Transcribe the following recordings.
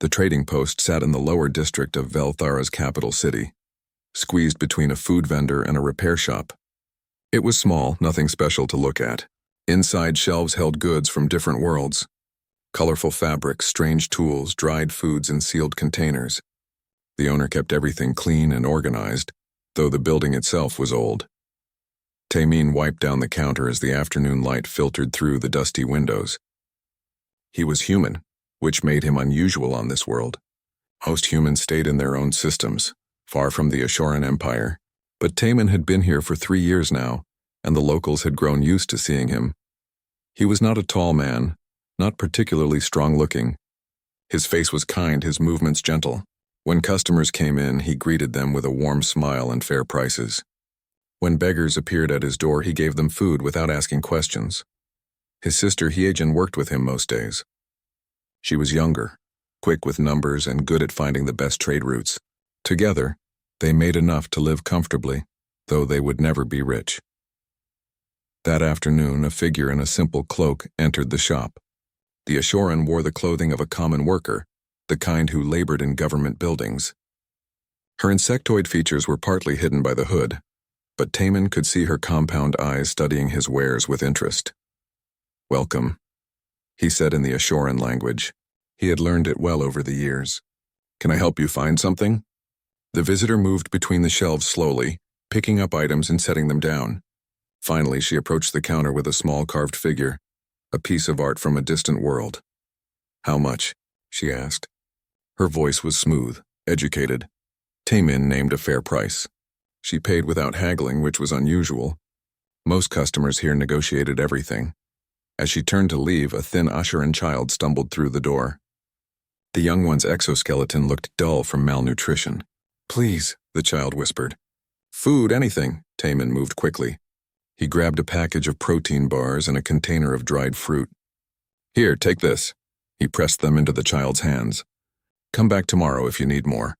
The trading post sat in the lower district of Velthara's capital city, squeezed between a food vendor and a repair shop. It was small, nothing special to look at. Inside, shelves held goods from different worlds. Colorful fabrics, strange tools, dried foods in sealed containers. The owner kept everything clean and organized, though the building itself was old. Tamin wiped down the counter as the afternoon light filtered through the dusty windows. He was human, which made him unusual on this world. Most humans stayed in their own systems, far from the Ashoran Empire, but Tamin had been here for 3 years now, and the locals had grown used to seeing him. He was not a tall man, not particularly strong-looking. His face was kind, his movements gentle. When customers came in, he greeted them with a warm smile and fair prices. When beggars appeared at his door, he gave them food without asking questions. His sister Hyejin worked with him most days. She was younger, quick with numbers and good at finding the best trade routes. Together, they made enough to live comfortably, though they would never be rich. That afternoon, a figure in a simple cloak entered the shop. The Ashoran wore the clothing of a common worker, the kind who labored in government buildings. Her insectoid features were partly hidden by the hood, but Tamin could see her compound eyes studying his wares with interest. "Welcome," he said in the Ashoran language. He had learned it well over the years. "Can I help you find something?" The visitor moved between the shelves slowly, picking up items and setting them down. Finally, she approached the counter with a small carved figure, a piece of art from a distant world. "How much?" she asked. Her voice was smooth, educated. Tamin named a fair price. She paid without haggling, which was unusual. Most customers here negotiated everything. As she turned to leave, a thin Asheran child stumbled through the door. The young one's exoskeleton looked dull from malnutrition. "Please," the child whispered. "Food, anything." Tamin moved quickly. He grabbed a package of protein bars and a container of dried fruit. "Here, take this." He pressed them into the child's hands. "Come back tomorrow if you need more."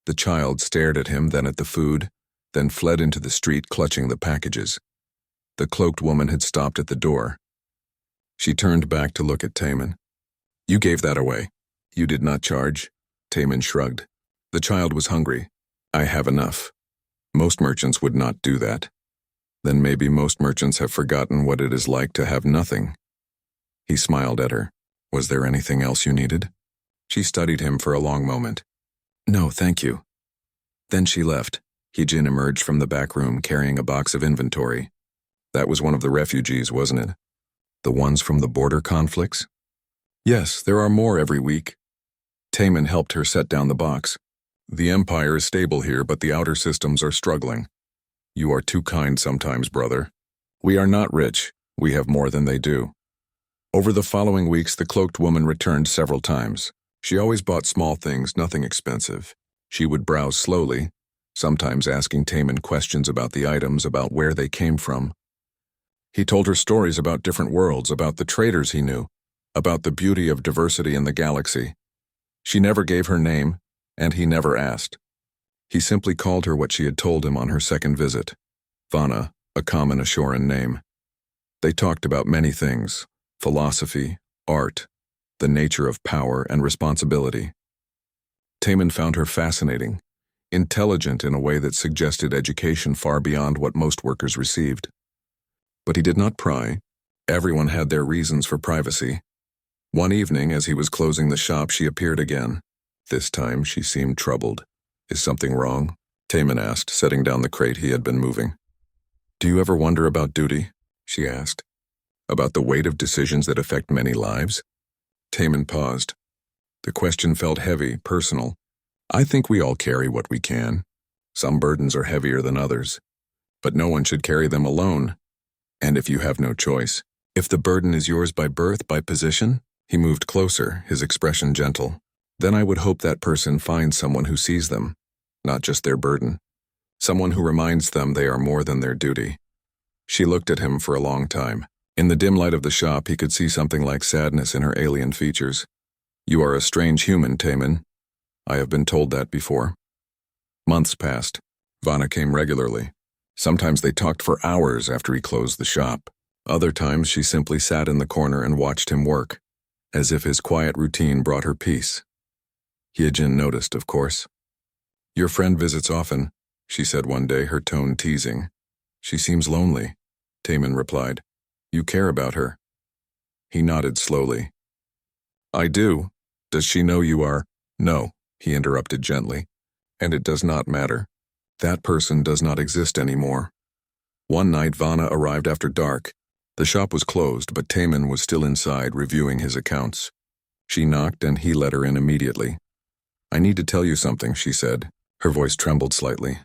The child stared at him, then at the food, then fled into the street clutching the packages. The cloaked woman had stopped at the door. She turned back to look at Tamin. "You gave that away. You did not charge." Tamin shrugged. "The child was hungry. I have enough. Most merchants would not do that. Then maybe most merchants have forgotten what it is like to have nothing." He smiled at her. "Was there anything else you needed?" She studied him for a long moment. "No, thank you." Then she left. Hyejin emerged from the back room carrying a box of inventory. "That was one of the refugees, wasn't it? The ones from the border conflicts?" "Yes, there are more every week." Tamin helped her set down the box. "The Empire is stable here, but the outer systems are struggling. You are too kind sometimes, brother. We are not rich. We have more than they do." Over the following weeks, the cloaked woman returned several times. She always bought small things, nothing expensive. She would browse slowly, sometimes asking Tamin questions about the items, about where they came from. He told her stories about different worlds, about the traders he knew, about the beauty of diversity in the galaxy. She never gave her name, and he never asked. He simply called her what she had told him on her second visit, Vana, a common Ashoran name. They talked about many things: philosophy, art, the nature of power and responsibility. Tamin found her fascinating, intelligent in a way that suggested education far beyond what most workers received. But he did not pry. Everyone had their reasons for privacy. One evening, as he was closing the shop, she appeared again. This time, she seemed troubled. "Is something wrong?" Tamin asked, setting down the crate he had been moving. "Do you ever wonder about duty?" she asked. "About the weight of decisions that affect many lives?" Tamin paused. The question felt heavy, personal. "I think we all carry what we can. Some burdens are heavier than others. But no one should carry them alone. And if you have no choice, if the burden is yours by birth, by position," he moved closer, his expression gentle, "then I would hope that person finds someone who sees them, not just their burden. Someone who reminds them they are more than their duty." She looked at him for a long time. In the dim light of the shop, he could see something like sadness in her alien features. "You are a strange human, Tamin. I have been told that before." Months passed. Vana came regularly. Sometimes they talked for hours after he closed the shop. Other times she simply sat in the corner and watched him work, as if his quiet routine brought her peace. Hyejin noticed, of course. Your friend visits often, she said one day, her tone teasing. She seems lonely, Taemin replied. You care about her. He nodded slowly. I do. Does she know you are? No, he interrupted gently. And it does not matter. That person does not exist anymore. One night Vana arrived after dark. The shop was closed, but Taemin was still inside reviewing his accounts. She knocked and he let her in immediately. I need to tell you something, she said. Her voice trembled slightly.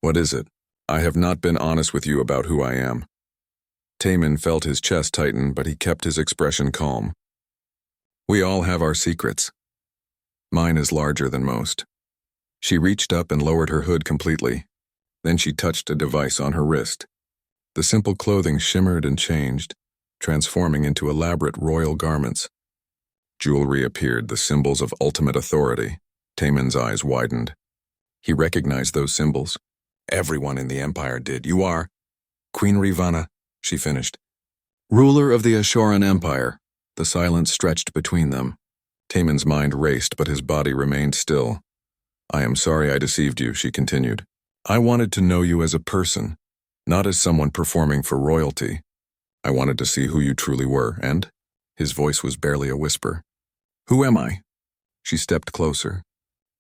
What is it? I have not been honest with you about who I am. Taemin felt his chest tighten, but he kept his expression calm. We all have our secrets. Mine is larger than most. She reached up and lowered her hood completely. Then she touched a device on her wrist. The simple clothing shimmered and changed, transforming into elaborate royal garments. Jewelry appeared, the symbols of ultimate authority. Taemin's eyes widened. He recognized those symbols. Everyone in the Empire did. You are Queen Rivana, she finished. Ruler of the Ashoran Empire. The silence stretched between them. Taemin's mind raced, but his body remained still. I am sorry I deceived you, she continued. I wanted to know you as a person, not as someone performing for royalty. I wanted to see who you truly were, and his voice was barely a whisper. Who am I? She stepped closer.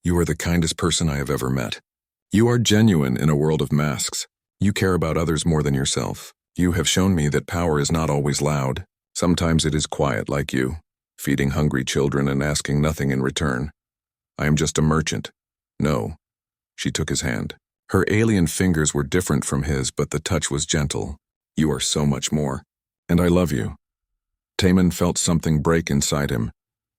You are the kindest person I have ever met. You are genuine in a world of masks. You care about others more than yourself. You have shown me that power is not always loud. Sometimes it is quiet, like you, feeding hungry children and asking nothing in return. I am just a merchant. No. She took his hand. Her alien fingers were different from his, but the touch was gentle. You are so much more. And I love you. Taemin felt something break inside him,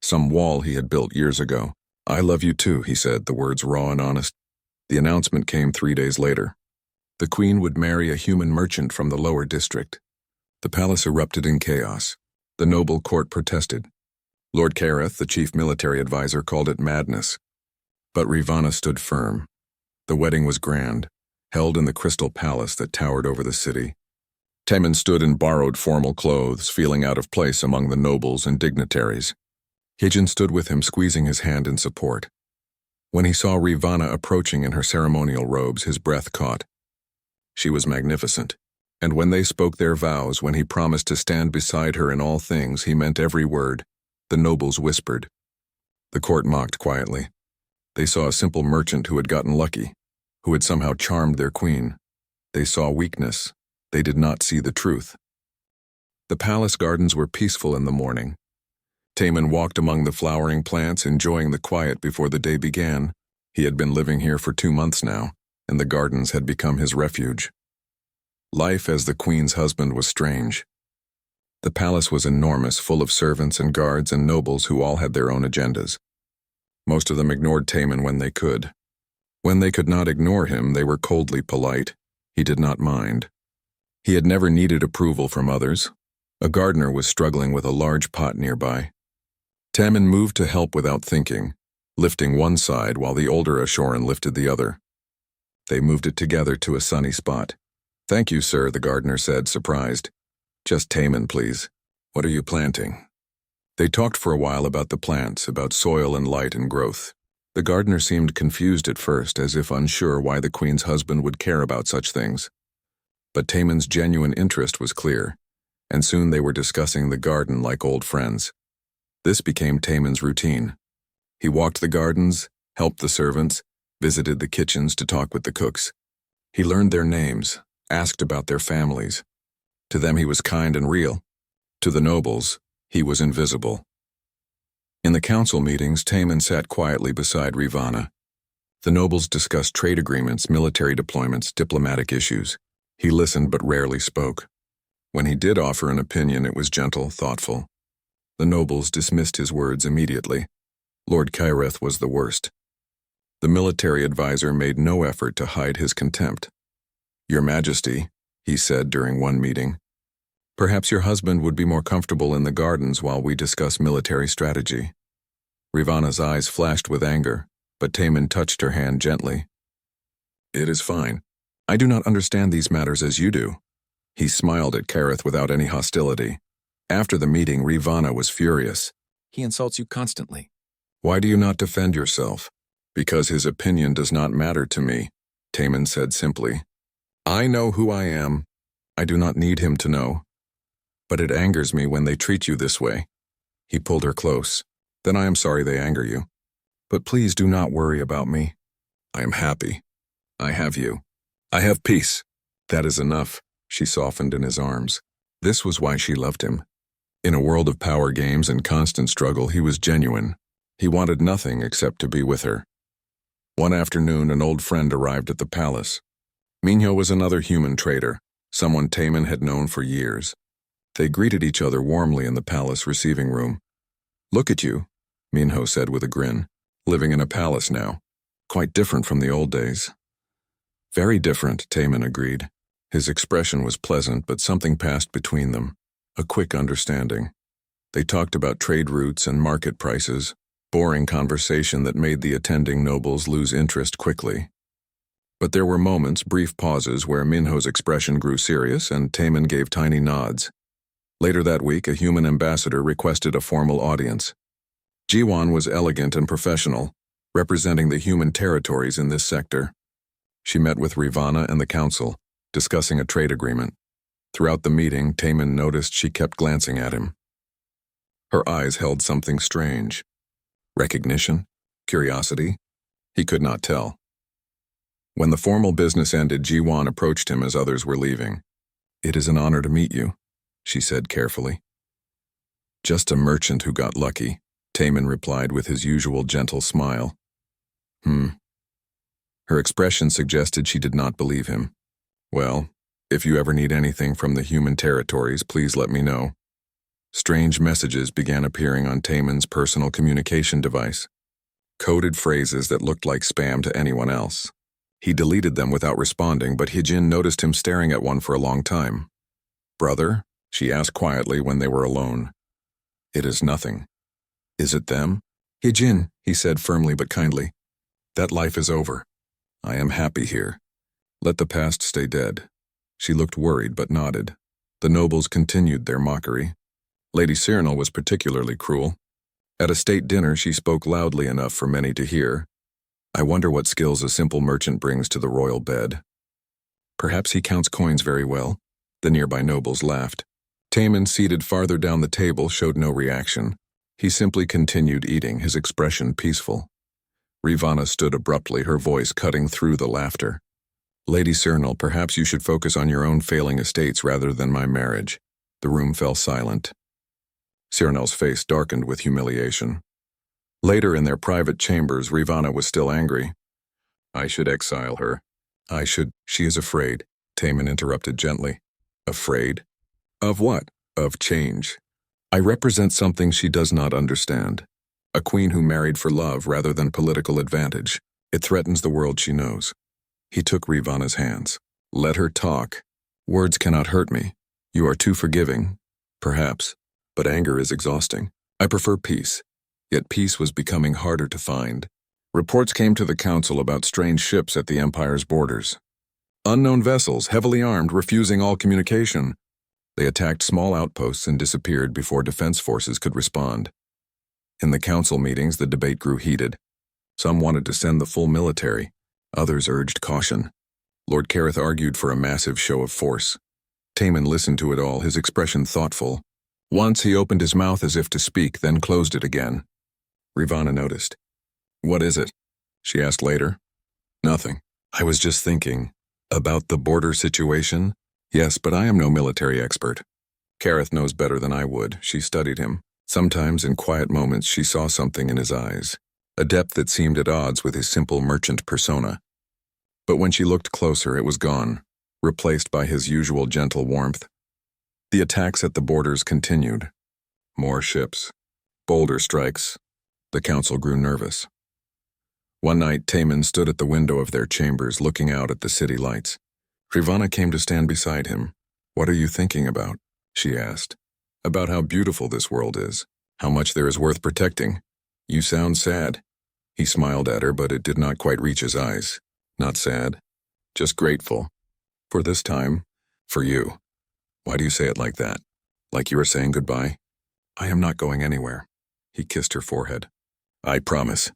some wall he had built years ago. I love you too, he said, the words raw and honest. The announcement came 3 days later. The queen would marry a human merchant from the lower district. The palace erupted in chaos. The noble court protested. Lord Kareth, the chief military advisor, called it madness. But Rivana stood firm. The wedding was grand, held in the crystal palace that towered over the city. Taemin stood in borrowed formal clothes, feeling out of place among the nobles and dignitaries. Hyejin stood with him, squeezing his hand in support. When he saw Rivana approaching in her ceremonial robes, his breath caught. She was magnificent, and when they spoke their vows, when he promised to stand beside her in all things, he meant every word. The nobles whispered. The court mocked quietly. They saw a simple merchant who had gotten lucky, who had somehow charmed their queen. They saw weakness. They did not see the truth. The palace gardens were peaceful in the morning. Taemin walked among the flowering plants, enjoying the quiet before the day began. He had been living here for 2 months now, and the gardens had become his refuge. Life as the queen's husband was strange. The palace was enormous, full of servants and guards and nobles who all had their own agendas. Most of them ignored Taemin when they could. When they could not ignore him, they were coldly polite. He did not mind. He had never needed approval from others. A gardener was struggling with a large pot nearby. Taemin moved to help without thinking, lifting one side while the older Ashoran lifted the other. They moved it together to a sunny spot. Thank you, sir, the gardener said, surprised. Just Taemin, please. What are you planting? They talked for a while about the plants, about soil and light and growth. The gardener seemed confused at first, as if unsure why the queen's husband would care about such things. But Taemin's genuine interest was clear, and soon they were discussing the garden like old friends. This became Taemin's routine. He walked the gardens, helped the servants, visited the kitchens to talk with the cooks. He learned their names, asked about their families. To them he was kind and real. To the nobles, he was invisible. In the council meetings, Taemin sat quietly beside Rivana. The nobles discussed trade agreements, military deployments, diplomatic issues. He listened but rarely spoke. When he did offer an opinion, it was gentle, thoughtful. The nobles dismissed his words immediately. Lord Kareth was the worst. The military advisor made no effort to hide his contempt. Your Majesty, he said during one meeting, perhaps your husband would be more comfortable in the gardens while we discuss military strategy. Rivana's eyes flashed with anger, but Taemin touched her hand gently. It is fine. I do not understand these matters as you do. He smiled at Kareth without any hostility. After the meeting, Rivana was furious. He insults you constantly. Why do you not defend yourself? Because his opinion does not matter to me, Taman said simply. I know who I am. I do not need him to know. But it angers me when they treat you this way. He pulled her close. Then I am sorry they anger you. But please do not worry about me. I am happy. I have you. I have peace. That is enough, she softened in his arms. This was why she loved him. In a world of power games and constant struggle, he was genuine. He wanted nothing except to be with her. One afternoon, an old friend arrived at the palace. Minho was another human trader, someone Taman had known for years. They greeted each other warmly in the palace receiving room. Look at you, Minho said with a grin. Living in a palace now. Quite different from the old days. Very different, Taman agreed. His expression was pleasant, but something passed between them. A quick understanding. They talked about trade routes and market prices, boring conversation that made the attending nobles lose interest quickly. But there were moments, brief pauses, where Minho's expression grew serious and Taman gave tiny nods. Later that week, a human ambassador requested a formal audience. Jiwan was elegant and professional, representing the human territories in this sector. She met with Rivana and the council, discussing a trade agreement. Throughout the meeting, Taman noticed she kept glancing at him. Her eyes held something strange. Recognition? Curiosity? He could not tell. When the formal business ended, Jiwan approached him as others were leaving. It is an honor to meet you, she said carefully. Just a merchant who got lucky, Taman replied with his usual gentle smile. Her expression suggested she did not believe him. Well, if you ever need anything from the human territories, please let me know. Strange messages began appearing on Taman's personal communication device. Coded phrases that looked like spam to anyone else. He deleted them without responding, but Hijin noticed him staring at one for a long time. Brother? She asked quietly when they were alone. It is nothing. Is it them? Hijin, he said firmly but kindly. That life is over. I am happy here. Let the past stay dead. She looked worried but nodded. The nobles continued their mockery. Lady Cyrnal was particularly cruel. At a state dinner, she spoke loudly enough for many to hear. I wonder what skills a simple merchant brings to the royal bed. Perhaps he counts coins very well. The nearby nobles laughed. Taman, seated farther down the table, showed no reaction. He simply continued eating, his expression peaceful. Rivana stood abruptly, her voice cutting through the laughter. Lady Cyrnal, perhaps you should focus on your own failing estates rather than my marriage. The room fell silent. Cyrnal's face darkened with humiliation. Later in their private chambers, Rivana was still angry. I should exile her. She is afraid, Taman interrupted gently. Afraid? Of what? Of change. I represent something she does not understand. A queen who married for love rather than political advantage. It threatens the world she knows. He took Rivana's hands. Let her talk. Words cannot hurt me. You are too forgiving. Perhaps. But anger is exhausting. I prefer peace. Yet peace was becoming harder to find. Reports came to the council about strange ships at the Empire's borders. Unknown vessels, heavily armed, refusing all communication. They attacked small outposts and disappeared before defense forces could respond. In the council meetings, the debate grew heated. Some wanted to send the full military. Others urged caution. Lord Kareth argued for a massive show of force. Taman listened to it all, his expression thoughtful. Once he opened his mouth as if to speak, then closed it again. Rivana noticed. What is it? She asked later. Nothing. I was just thinking. About the border situation? Yes, but I am no military expert. Kareth knows better than I would. She studied him. Sometimes in quiet moments she saw something in his eyes, a depth that seemed at odds with his simple merchant persona. But when she looked closer, it was gone, replaced by his usual gentle warmth. The attacks at the borders continued. More ships. Boulder strikes. The council grew nervous. One night, Taman stood at the window of their chambers looking out at the city lights. Rivana came to stand beside him. What are you thinking about? She asked. About how beautiful this world is, how much there is worth protecting. You sound sad. He smiled at her, but it did not quite reach his eyes. Not sad, just grateful. For this time, for you. Why do you say it like that? Like you are saying goodbye? I am not going anywhere. He kissed her forehead. I promise.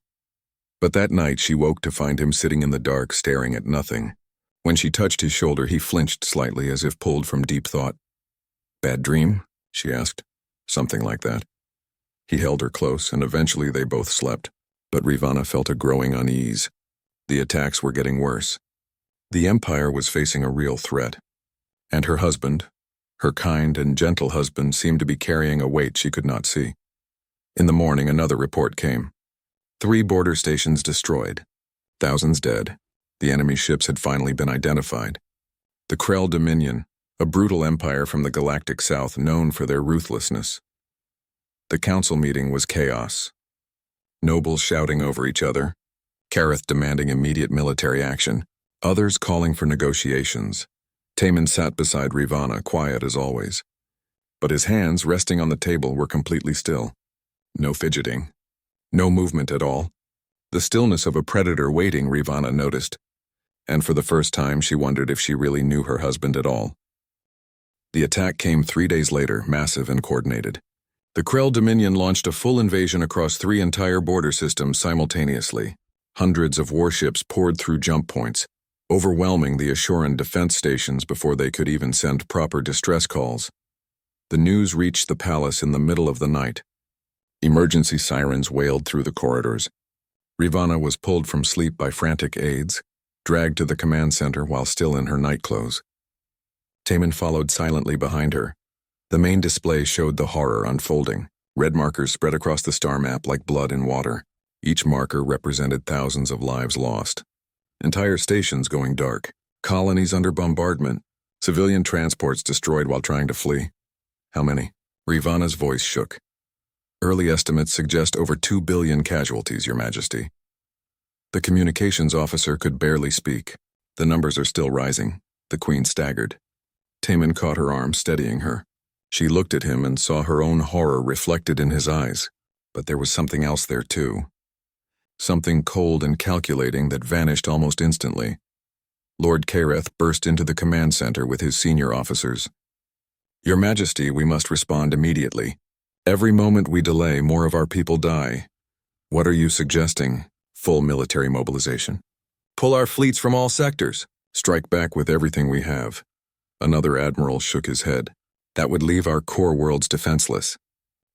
But that night she woke to find him sitting in the dark, staring at nothing. When she touched his shoulder, he flinched slightly as if pulled from deep thought. Bad dream? She asked. Something like that. He held her close, and eventually they both slept. But Ravana felt a growing unease. The attacks were getting worse. The Empire was facing a real threat. And her husband, her kind and gentle husband, seemed to be carrying a weight she could not see. In the morning, another report came. 3 border stations destroyed. Thousands dead. The enemy ships had finally been identified. The Krell Dominion, a brutal empire from the galactic south known for their ruthlessness. The council meeting was chaos. Nobles shouting over each other, Kareth demanding immediate military action, others calling for negotiations. Taman sat beside Ravana, quiet as always. But his hands, resting on the table, were completely still. No fidgeting. No movement at all. The stillness of a predator waiting, Ravana noticed. And for the first time she wondered if she really knew her husband at all. The attack came 3 days later, massive and coordinated. The Krell Dominion launched a full invasion across 3 entire border systems simultaneously. Hundreds of warships poured through jump points, overwhelming the Ashoran defense stations before they could even send proper distress calls. The news reached the palace in the middle of the night. Emergency sirens wailed through the corridors. Ravana was pulled from sleep by frantic aides, dragged to the command center while still in her nightclothes. Taman followed silently behind her. The main display showed the horror unfolding. Red markers spread across the star map like blood in water. Each marker represented thousands of lives lost. Entire stations going dark. Colonies under bombardment. Civilian transports destroyed while trying to flee. How many? Ravana's voice shook. Early estimates suggest over 2 billion casualties, Your Majesty. The communications officer could barely speak. The numbers are still rising. The Queen staggered. Taman caught her arm, steadying her. She looked at him and saw her own horror reflected in his eyes. But there was something else there too. Something cold and calculating that vanished almost instantly. Lord Kareth burst into the command center with his senior officers. Your Majesty, we must respond immediately. Every moment we delay, more of our people die. What are you suggesting? Full military mobilization. Pull our fleets from all sectors. Strike back with everything we have. Another admiral shook his head. That would leave our core worlds defenseless.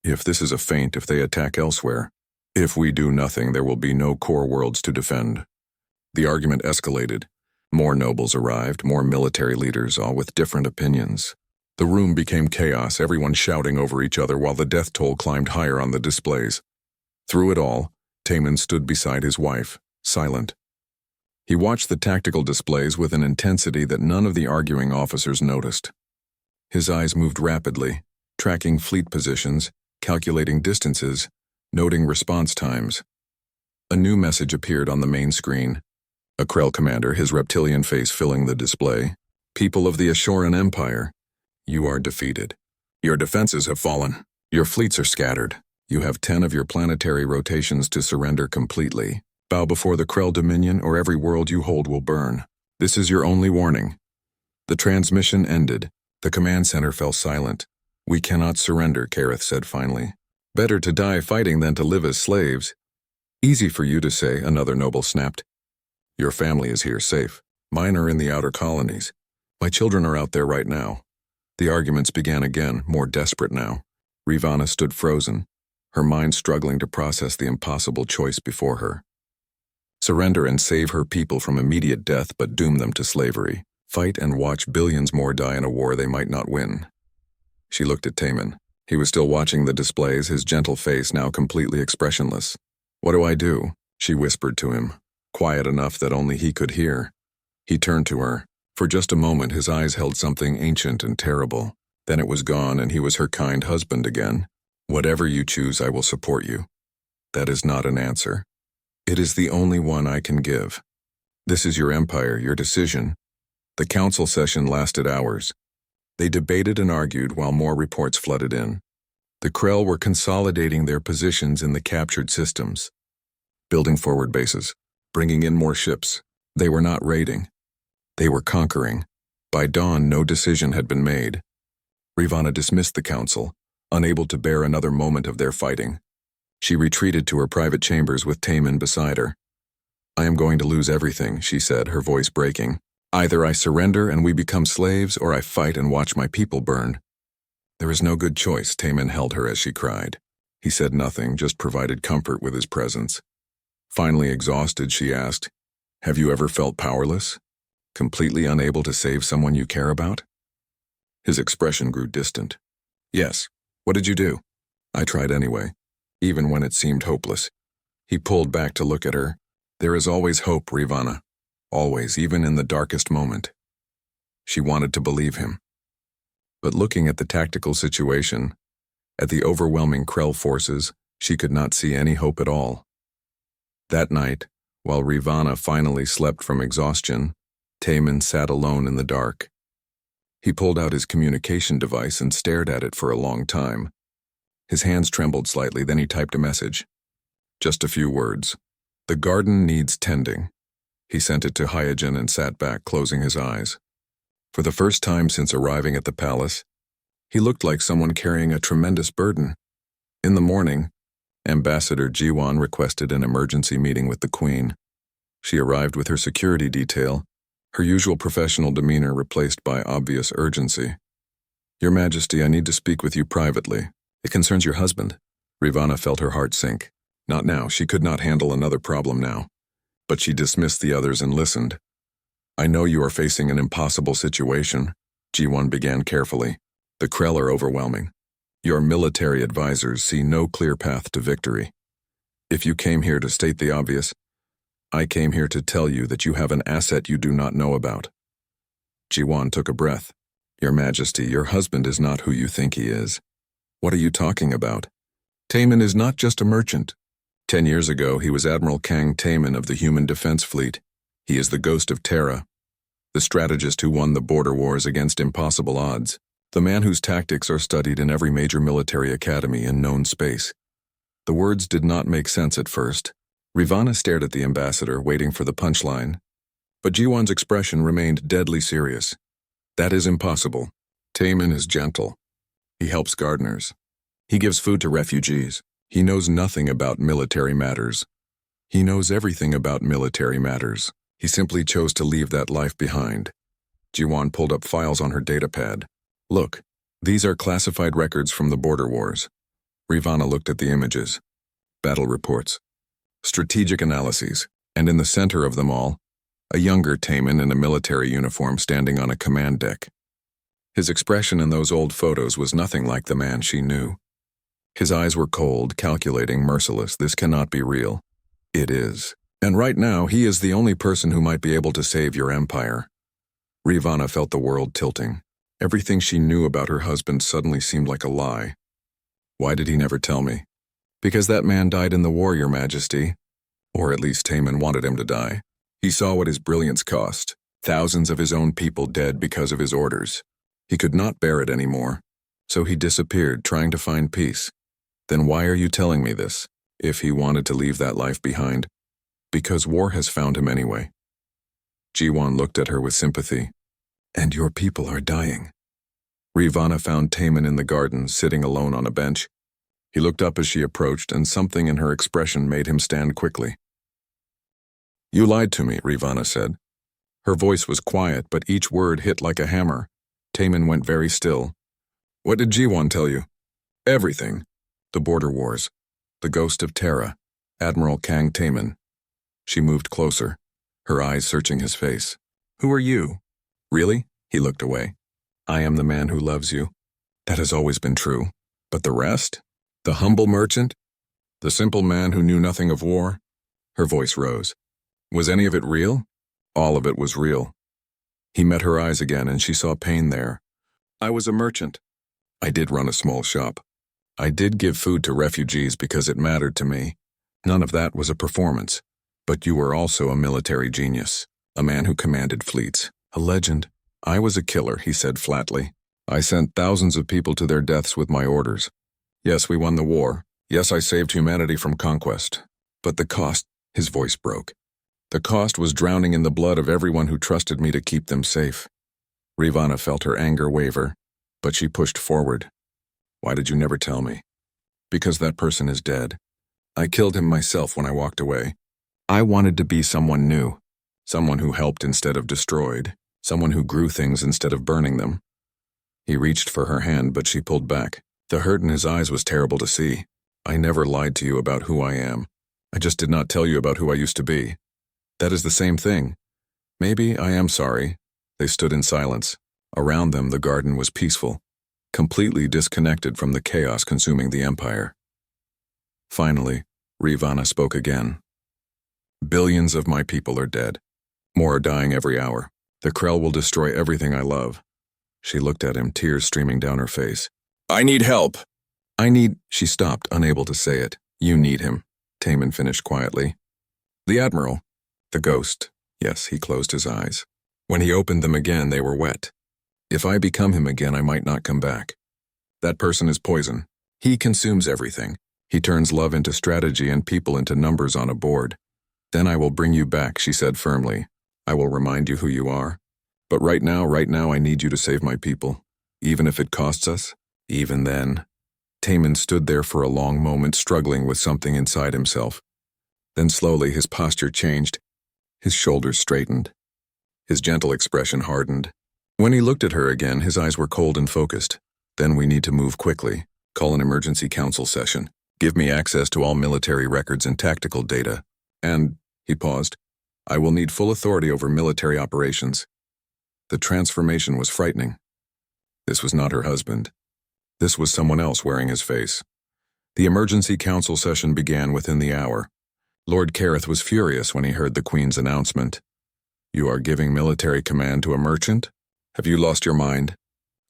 If this is a feint, if they attack elsewhere. If we do nothing, there will be no core worlds to defend. The argument escalated. More nobles arrived, more military leaders, all with different opinions. The room became chaos, everyone shouting over each other while the death toll climbed higher on the displays. Through it all, Taman stood beside his wife, silent. He watched the tactical displays with an intensity that none of the arguing officers noticed. His eyes moved rapidly, tracking fleet positions, calculating distances, noting response times. A new message appeared on the main screen. A Krell commander, his reptilian face filling the display. People of the Ashoran Empire. You are defeated. Your defenses have fallen. Your fleets are scattered. You have 10 of your planetary rotations to surrender completely. Bow before the Krell Dominion or every world you hold will burn. This is your only warning. The transmission ended. The command center fell silent. We cannot surrender, Kareth said finally. Better to die fighting than to live as slaves. Easy for you to say, another noble snapped. Your family is here safe. Mine are in the outer colonies. My children are out there right now. The arguments began again, more desperate now. Ravana stood frozen, her mind struggling to process the impossible choice before her. Surrender and save her people from immediate death but doom them to slavery. Fight and watch billions more die in a war they might not win. She looked at Taman. He was still watching the displays, his gentle face now completely expressionless. What do I do? She whispered to him, quiet enough that only he could hear. He turned to her. For just a moment his eyes held something ancient and terrible. Then it was gone and he was her kind husband again. Whatever you choose, I will support you. That is not an answer. It is the only one I can give. This is your empire, your decision. The council session lasted hours. They debated and argued while more reports flooded in. The Krell were consolidating their positions in the captured systems. Building forward bases, bringing in more ships. They were not raiding. They were conquering. By dawn, no decision had been made. Ravana dismissed the council, unable to bear another moment of their fighting. She retreated to her private chambers with Taman beside her. I am going to lose everything, she said, her voice breaking. Either I surrender and we become slaves, or I fight and watch my people burn. There is no good choice, Taman held her as she cried. He said nothing, just provided comfort with his presence. Finally exhausted, she asked, have you ever felt powerless? Completely unable to save someone you care about? His expression grew distant. Yes. What did you do? I tried anyway, even when it seemed hopeless. He pulled back to look at her. There is always hope, Ravana. Always, even in the darkest moment. She wanted to believe him. But looking at the tactical situation, at the overwhelming Krell forces, she could not see any hope at all. That night, while Ravana finally slept from exhaustion, Taman sat alone in the dark. He pulled out his communication device and stared at it for a long time. His hands trembled slightly, then he typed a message. Just a few words. The garden needs tending. He sent it to Hyojin and sat back, closing his eyes. For the first time since arriving at the palace, he looked like someone carrying a tremendous burden. In the morning, Ambassador Jiwan requested an emergency meeting with the Queen. She arrived with her security detail, her usual professional demeanor replaced by obvious urgency. Your Majesty, I need to speak with you privately. It concerns your husband. Ravana felt her heart sink. Not now, she could not handle another problem now. But she dismissed the others and listened. I know you are facing an impossible situation, Jiwan began carefully. The Krell are overwhelming. Your military advisors see no clear path to victory. If you came here to state the obvious, I came here to tell you that you have an asset you do not know about. Jiwan took a breath. Your Majesty, your husband is not who you think he is. What are you talking about? Taman is not just a merchant. 10 years ago, he was Admiral Kang Taman of the Human Defense Fleet. He is the ghost of Terra, the strategist who won the border wars against impossible odds, the man whose tactics are studied in every major military academy in known space. The words did not make sense at first. Ravana stared at the ambassador, waiting for the punchline. But Jiwan's expression remained deadly serious. That is impossible. Taman is gentle. He helps gardeners. He gives food to refugees. He knows nothing about military matters. He knows everything about military matters. He simply chose to leave that life behind. Jiwan pulled up files on her datapad. Look, these are classified records from the border wars. Ravana looked at the images. Battle reports. Strategic analyses, and in the center of them all, a younger Taman in a military uniform standing on a command deck. His expression in those old photos was nothing like the man she knew. His eyes were cold, calculating, merciless. This cannot be real. It is. And right now, he is the only person who might be able to save your empire. Ravana felt the world tilting. Everything she knew about her husband suddenly seemed like a lie. Why did he never tell me? Because that man died in the war, Your Majesty. Or at least Taman wanted him to die. He saw what his brilliance cost. Thousands of his own people dead because of his orders. He could not bear it anymore. So he disappeared, trying to find peace. Then why are you telling me this? If he wanted to leave that life behind? Because war has found him anyway. Jiwan looked at her with sympathy. And your people are dying. Ravana found Taman in the garden, sitting alone on a bench. He looked up as she approached, and something in her expression made him stand quickly. You lied to me, Ravana said. Her voice was quiet, but each word hit like a hammer. Taman went very still. What did Jiwan tell you? Everything. The border wars. The ghost of Terra. Admiral Kang Taman. She moved closer, her eyes searching his face. Who are you? Really? He looked away. I am the man who loves you. That has always been true. But the rest? The humble merchant? The simple man who knew nothing of war? Her voice rose. Was any of it real? All of it was real. He met her eyes again, and she saw pain there. I was a merchant. I did run a small shop. I did give food to refugees because it mattered to me. None of that was a performance. But you were also a military genius, a man who commanded fleets, a legend. I was a killer, he said flatly. I sent thousands of people to their deaths with my orders. Yes, we won the war. Yes, I saved humanity from conquest. But the cost, his voice broke. The cost was drowning in the blood of everyone who trusted me to keep them safe. Ravana felt her anger waver, but she pushed forward. Why did you never tell me? Because that person is dead. I killed him myself when I walked away. I wanted to be someone new, someone who helped instead of destroyed, someone who grew things instead of burning them. He reached for her hand, but she pulled back. The hurt in his eyes was terrible to see. I never lied to you about who I am. I just did not tell you about who I used to be. That is the same thing. Maybe I am sorry. They stood in silence. Around them, the garden was peaceful, completely disconnected from the chaos consuming the Empire. Finally, Ravana spoke again. Billions of my people are dead. More are dying every hour. The Krell will destroy everything I love. She looked at him, tears streaming down her face. I need help. She stopped, unable to say it. You need him, Taman finished quietly. The Admiral. The ghost. Yes, he closed his eyes. When he opened them again, they were wet. If I become him again, I might not come back. That person is poison. He consumes everything. He turns love into strategy and people into numbers on a board. Then I will bring you back, she said firmly. I will remind you who you are. But right now, I need you to save my people. Even if it costs us, even then. Taman stood there for a long moment, struggling with something inside himself. Then slowly his posture changed. His shoulders straightened. His gentle expression hardened. When he looked at her again, his eyes were cold and focused. Then we need to move quickly. Call an emergency council session. Give me access to all military records and tactical data. And, he paused, I will need full authority over military operations. The transformation was frightening. This was not her husband. This was someone else wearing his face. The emergency council session began within the hour. Lord Kareth was furious when he heard the Queen's announcement. You are giving military command to a merchant? Have you lost your mind?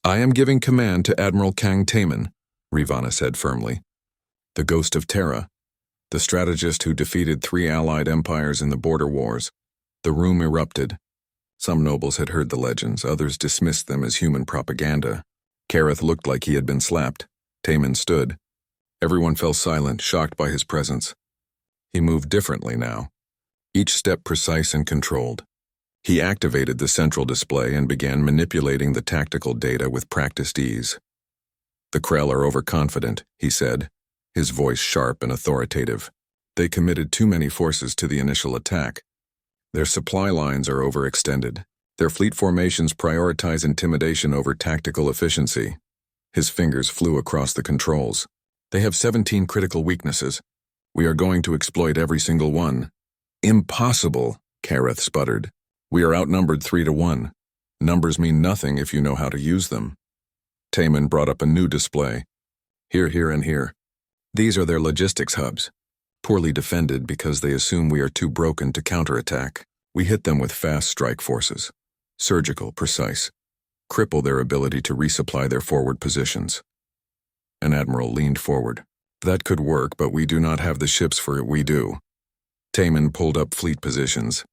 I am giving command to Admiral Kang Taman, Ravana said firmly. The ghost of Terra, the strategist who defeated 3 allied empires in the border wars. The room erupted. Some nobles had heard the legends, others dismissed them as human propaganda. Kareth looked like he had been slapped. Taman stood. Everyone fell silent, shocked by his presence. He moved differently now, each step precise and controlled. He activated the central display and began manipulating the tactical data with practiced ease. The Krell are overconfident, he said, his voice sharp and authoritative. They committed too many forces to the initial attack. Their supply lines are overextended. Their fleet formations prioritize intimidation over tactical efficiency. His fingers flew across the controls. They have 17 critical weaknesses. We are going to exploit every single one. Impossible, Kareth sputtered. We are outnumbered 3-1. Numbers mean nothing if you know how to use them. Taman brought up a new display. Here, and here. These are their logistics hubs. Poorly defended because they assume we are too broken to counterattack. We hit them with fast strike forces. Surgical, precise. Cripple their ability to resupply their forward positions. An admiral leaned forward. That could work, but we do not have the ships for it. We do. Taman pulled up fleet positions.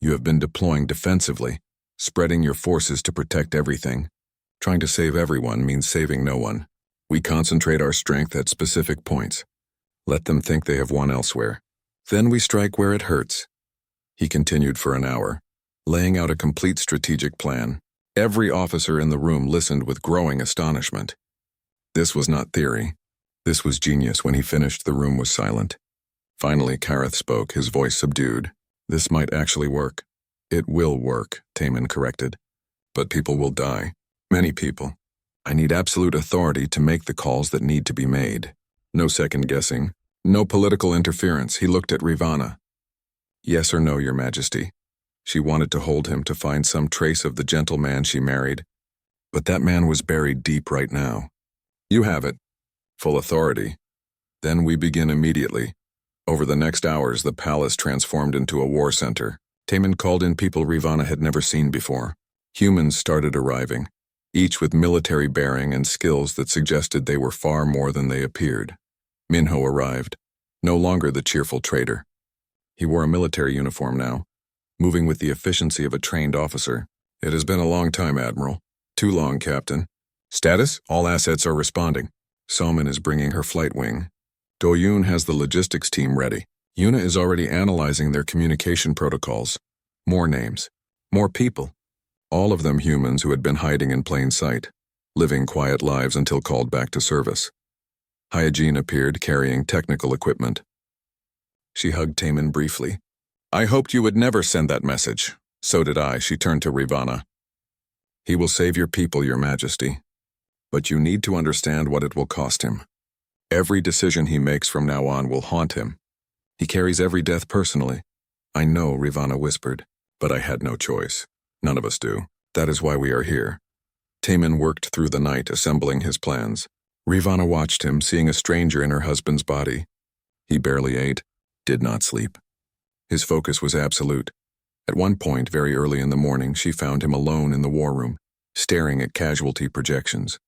You have been deploying defensively, spreading your forces to protect everything. Trying to save everyone means saving no one. We concentrate our strength at specific points. Let them think they have won elsewhere. Then we strike where it hurts. He continued for an hour, laying out a complete strategic plan. Every officer in the room listened with growing astonishment. This was not theory. This was genius. When he finished, the room was silent. Finally, Kareth spoke, his voice subdued. This might actually work. It will work, Taman corrected. But people will die. Many people. I need absolute authority to make the calls that need to be made. No second guessing. No political interference. He looked at Ravana. Yes or no, Your Majesty. She wanted to hold him to find some trace of the gentleman she married. But that man was buried deep right now. You have it. Full authority. Then we begin immediately. Over the next hours, the palace transformed into a war center. Taman called in people Ravana had never seen before. Humans started arriving, each with military bearing and skills that suggested they were far more than they appeared. Minho arrived, no longer the cheerful trader. He wore a military uniform now, moving with the efficiency of a trained officer. It has been a long time, Admiral. Too long, Captain. Status? All assets are responding. Soman is bringing her flight wing. Doyoon has the logistics team ready. Yuna is already analyzing their communication protocols. More names. More people. All of them humans who had been hiding in plain sight, living quiet lives until called back to service. Hygiene appeared carrying technical equipment. She hugged Taman briefly. I hoped you would never send that message. So did I, she turned to Ravana. He will save your people, Your Majesty. But you need to understand what it will cost him. Every decision he makes from now on will haunt him. He carries every death personally. I know, Ravana whispered, but I had no choice. None of us do. That is why we are here. Taman worked through the night, assembling his plans. Ravana watched him, seeing a stranger in her husband's body. He barely ate, did not sleep. His focus was absolute. At one point, very early in the morning, she found him alone in the war room, staring at casualty projections.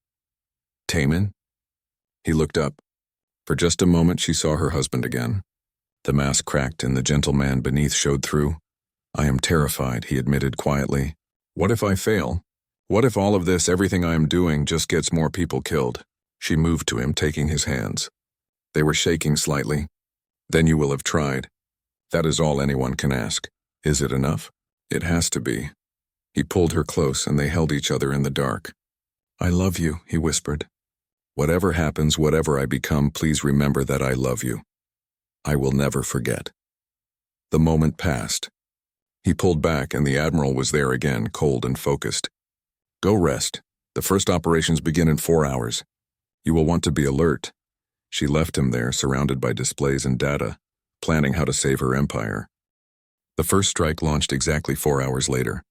Taman? He looked up. For just a moment, she saw her husband again. The mask cracked and the gentle man beneath showed through. I am terrified, he admitted quietly. What if I fail? What if all of this, everything I am doing, just gets more people killed? She moved to him, taking his hands. They were shaking slightly. Then you will have tried. That is all anyone can ask. Is it enough? It has to be. He pulled her close and they held each other in the dark. I love you, he whispered. Whatever happens, whatever I become, please remember that I love you. I will never forget. The moment passed. He pulled back and the Admiral was there again, cold and focused. Go rest. The first operations begin in 4 hours. You will want to be alert. She left him there, surrounded by displays and data, planning how to save her empire. The first strike launched exactly 4 hours later.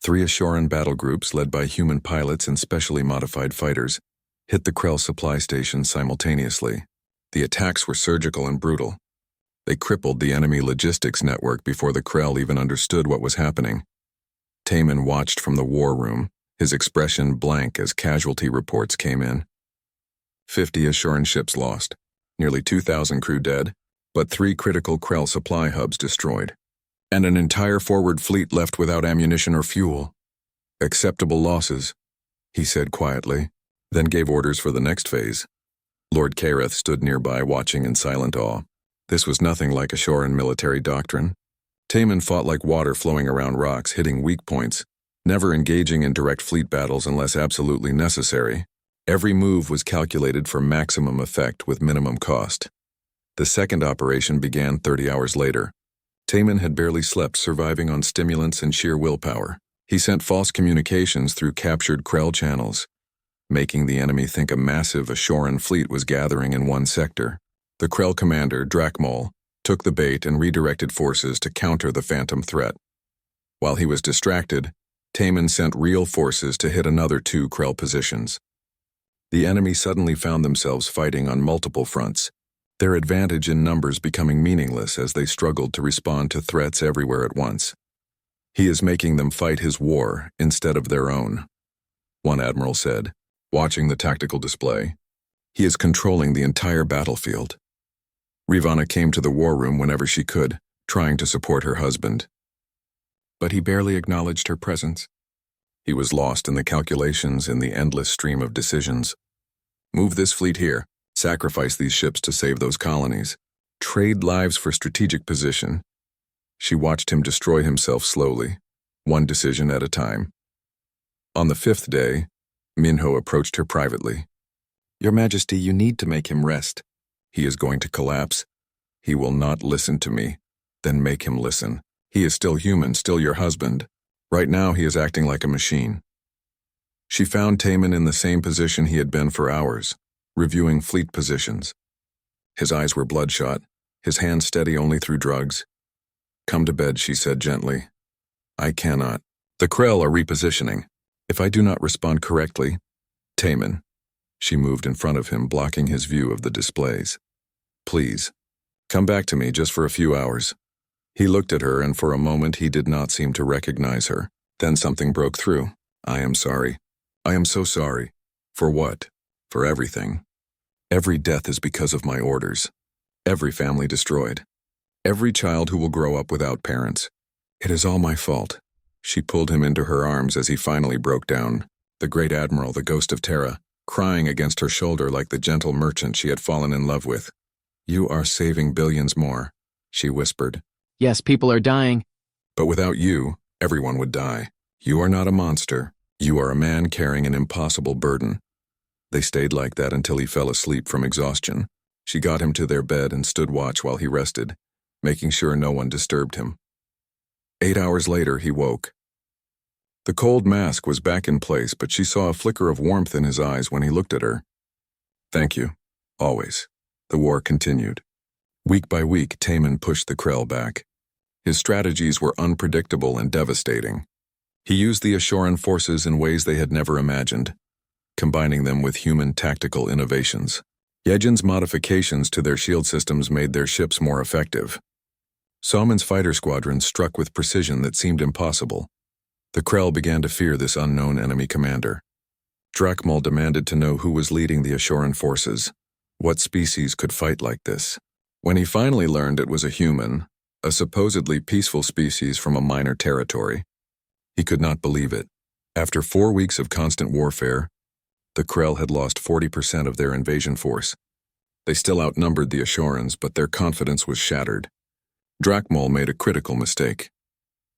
3 Ashoran battle groups, led by human pilots and specially modified fighters, hit the Krell supply station simultaneously. The attacks were surgical and brutal. They crippled the enemy logistics network before the Krell even understood what was happening. Taman watched from the war room, his expression blank as casualty reports came in. 50 Ashoran ships lost, nearly 2,000 crew dead, but 3 critical Krell supply hubs destroyed, and an entire forward fleet left without ammunition or fuel. Acceptable losses, he said quietly, then gave orders for the next phase. Lord Kareth stood nearby watching in silent awe. This was nothing like Ashoran military doctrine. Taman fought like water flowing around rocks, hitting weak points, never engaging in direct fleet battles unless absolutely necessary. Every move was calculated for maximum effect with minimum cost. The second operation began 30 hours later. Taman had barely slept, surviving on stimulants and sheer willpower. He sent false communications through captured Krell channels, making the enemy think a massive Ashoran fleet was gathering in one sector. The Krell commander, Drakmol, took the bait and redirected forces to counter the phantom threat. While he was distracted, Taman sent real forces to hit another 2 Krell positions. The enemy suddenly found themselves fighting on multiple fronts, their advantage in numbers becoming meaningless as they struggled to respond to threats everywhere at once. He is making them fight his war instead of their own, one admiral said, watching the tactical display. He is controlling the entire battlefield. Ravana came to the war room whenever she could, trying to support her husband. But he barely acknowledged her presence. He was lost in the calculations in the endless stream of decisions. Move this fleet here, sacrifice these ships to save those colonies, trade lives for strategic position. She watched him destroy himself slowly, one decision at a time. On the 5th day, Minho approached her privately. Your Majesty, you need to make him rest. He is going to collapse. He will not listen to me. Then make him listen. He is still human, still your husband. Right now he is acting like a machine. She found Taman in the same position he had been for hours, reviewing fleet positions. His eyes were bloodshot, his hands steady only through drugs. Come to bed, she said gently. I cannot. The Krell are repositioning. If I do not respond correctly, Taman. She moved in front of him, blocking his view of the displays. Please, come back to me just for a few hours. He looked at her, and for a moment he did not seem to recognize her. Then something broke through. I am sorry. I am so sorry. For what? For everything. Every death is because of my orders. Every family destroyed. Every child who will grow up without parents. It is all my fault. She pulled him into her arms as he finally broke down. The great admiral, the ghost of Terra, crying against her shoulder like the gentle merchant she had fallen in love with. You are saving billions more, she whispered. Yes, people are dying. But without you, everyone would die. You are not a monster. You are a man carrying an impossible burden. They stayed like that until he fell asleep from exhaustion. She got him to their bed and stood watch while he rested, making sure no one disturbed him. 8 hours later, he woke. The cold mask was back in place, but she saw a flicker of warmth in his eyes when he looked at her. "Thank you. Always." The war continued. Week by week, Taman pushed the Krell back. His strategies were unpredictable and devastating. He used the Ashoran forces in ways they had never imagined, combining them with human tactical innovations. Yejin's modifications to their shield systems made their ships more effective. Salmon's fighter squadrons struck with precision that seemed impossible. The Krell began to fear this unknown enemy commander. Drakmol demanded to know who was leading the Ashoran forces. What species could fight like this? When he finally learned it was a human, a supposedly peaceful species from a minor territory, he could not believe it. After 4 weeks of constant warfare, the Krell had lost 40% of their invasion force. They still outnumbered the Ashorans, but their confidence was shattered. Drakmol made a critical mistake.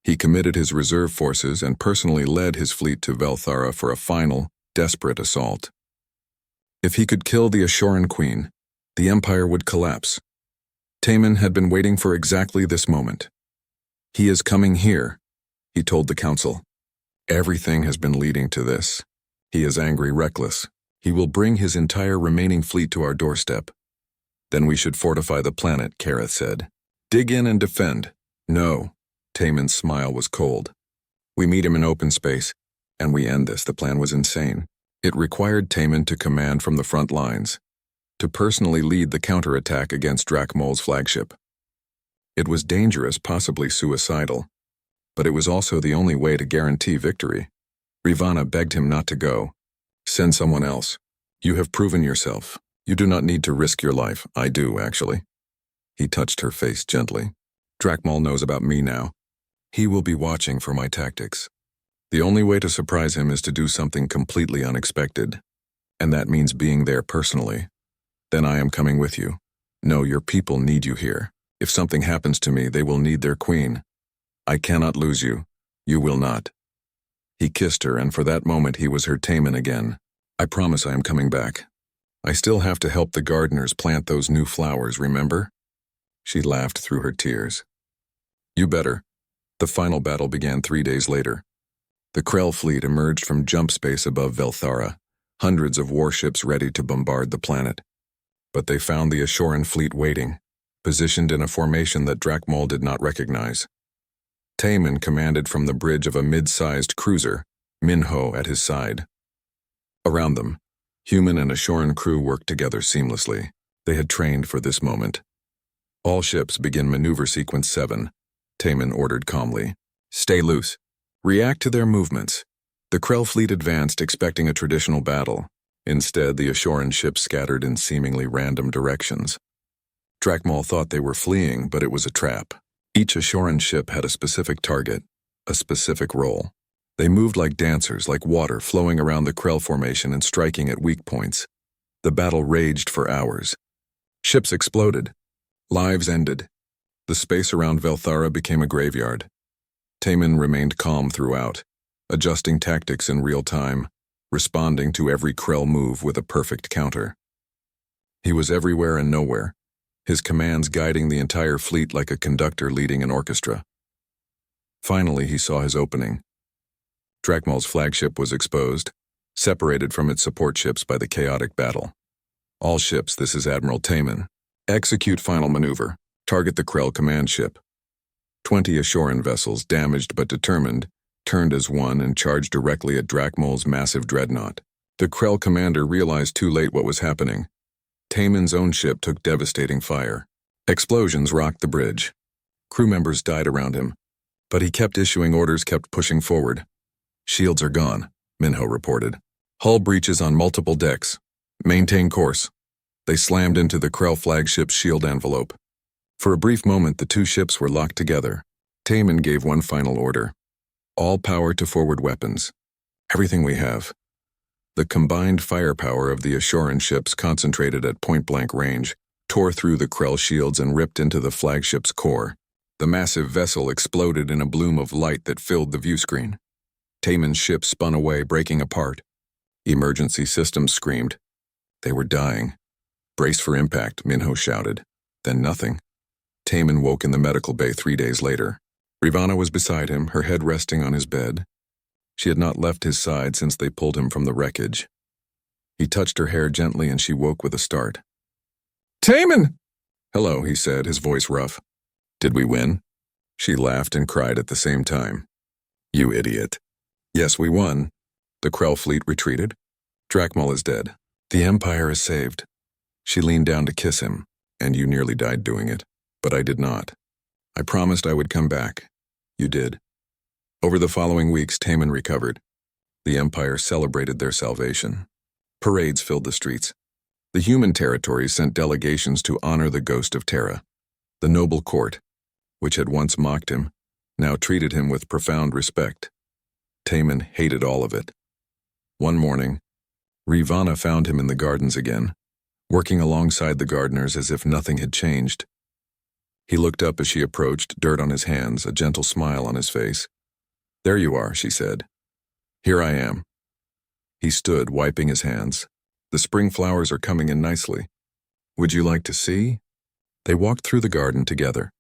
He committed his reserve forces and personally led his fleet to Velthara for a final, desperate assault. If he could kill the Ashoran queen, the empire would collapse. Taman had been waiting for exactly this moment. "He is coming here," he told the council. "Everything has been leading to this. He is angry, reckless. He will bring his entire remaining fleet to our doorstep. Then we should fortify the planet," Kareth said. "Dig in and defend." "No." Taman's smile was cold. "We meet him in open space, and we end this." The plan was insane. It required Taman to command from the front lines, to personally lead the counterattack against Drakmol's flagship. It was dangerous, possibly suicidal, but it was also the only way to guarantee victory. Ravana begged him not to go. "Send someone else. You have proven yourself. You do not need to risk your life." "I do, actually." He touched her face gently. "Drakmol knows about me now. He will be watching for my tactics. The only way to surprise him is to do something completely unexpected, and that means being there personally. Then I am coming with you. No, your people need you here. If something happens to me, they will need their queen. I cannot lose you. You will not." He kissed her, and for that moment he was her Taman again. "I promise I am coming back. I still have to help the gardeners plant those new flowers, remember?" She laughed through her tears. "You better." The final battle began 3 days later. The Krell fleet emerged from jump space above Velthara, hundreds of warships ready to bombard the planet. But they found the Ashoran fleet waiting, positioned in a formation that Drakmol did not recognize. Taman commanded from the bridge of a mid-sized cruiser, Minho at his side. Around them, human and Ashoran crew worked together seamlessly. They had trained for this moment. "All ships begin maneuver sequence 7, Taman ordered calmly. "Stay loose. React to their movements." The Krell fleet advanced, expecting a traditional battle. Instead, the Ashoran ships scattered in seemingly random directions. Drakmol thought they were fleeing, but it was a trap. Each Ashoran ship had a specific target, a specific role. They moved like dancers, like water flowing around the Krell formation and striking at weak points. The battle raged for hours. Ships exploded. Lives ended. The space around Velthara became a graveyard. Taman remained calm throughout, adjusting tactics in real time, responding to every Krell move with a perfect counter. He was everywhere and nowhere, his commands guiding the entire fleet like a conductor leading an orchestra. Finally, he saw his opening. Drakmol's flagship was exposed, separated from its support ships by the chaotic battle. "All ships, this is Admiral Taman. Execute final maneuver. Target the Krell command ship." 20 Ashoran vessels, damaged but determined, turned as one and charged directly at Drakmol's massive dreadnought. The Krell commander realized too late what was happening. Taman's own ship took devastating fire. Explosions rocked the bridge. Crew members died around him, but he kept issuing orders, kept pushing forward. "Shields are gone," Minho reported. "Hull breaches on multiple decks. Maintain course." They slammed into the Krell flagship's shield envelope. For a brief moment, the two ships were locked together. Taman gave one final order. "All power to forward weapons. Everything we have." The combined firepower of the Ashoran ships, concentrated at point-blank range, tore through the Krell shields and ripped into the flagship's core. The massive vessel exploded in a bloom of light that filled the viewscreen. Taman's ship spun away, breaking apart. Emergency systems screamed. They were dying. "Brace for impact," Minho shouted. Then nothing. Taman woke in the medical bay 3 days later. Ravana was beside him, her head resting on his bed. She had not left his side since they pulled him from the wreckage. He touched her hair gently and she woke with a start. "Taman!" "Hello," he said, his voice rough. "Did we win?" She laughed and cried at the same time. "You idiot." "Yes, we won. The Krell fleet retreated. Drakmal is dead. The Empire is saved." She leaned down to kiss him, "And you nearly died doing it. But I did not. I promised I would come back. You did." Over the following weeks, Taman recovered. The Empire celebrated their salvation. Parades filled the streets. The human territories sent delegations to honor the ghost of Terra. The noble court, which had once mocked him, now treated him with profound respect. Taman hated all of it. One morning, Ravana found him in the gardens again, working alongside the gardeners as if nothing had changed. He looked up as she approached, dirt on his hands, a gentle smile on his face. "There you are," she said. "Here I am." He stood, wiping his hands. "The spring flowers are coming in nicely. Would you like to see?" They walked through the garden together.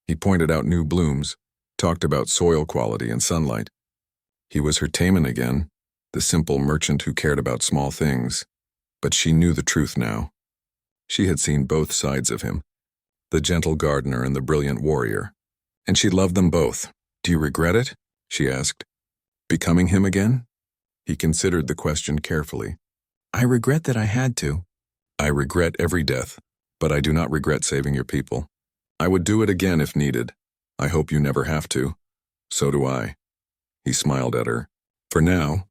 He pointed out new blooms, talked about soil quality and sunlight. He was her Taman again, the simple merchant who cared about small things. But she knew the truth now. She had seen both sides of him, the gentle gardener and the brilliant warrior, and she loved them both. "Do you regret it?" she asked. "Becoming him again?" He considered the question carefully. "I regret that I had to." "I regret every death, but I do not regret saving your people. I would do it again if needed. I hope you never have to." "So do I." He smiled at her. "For now,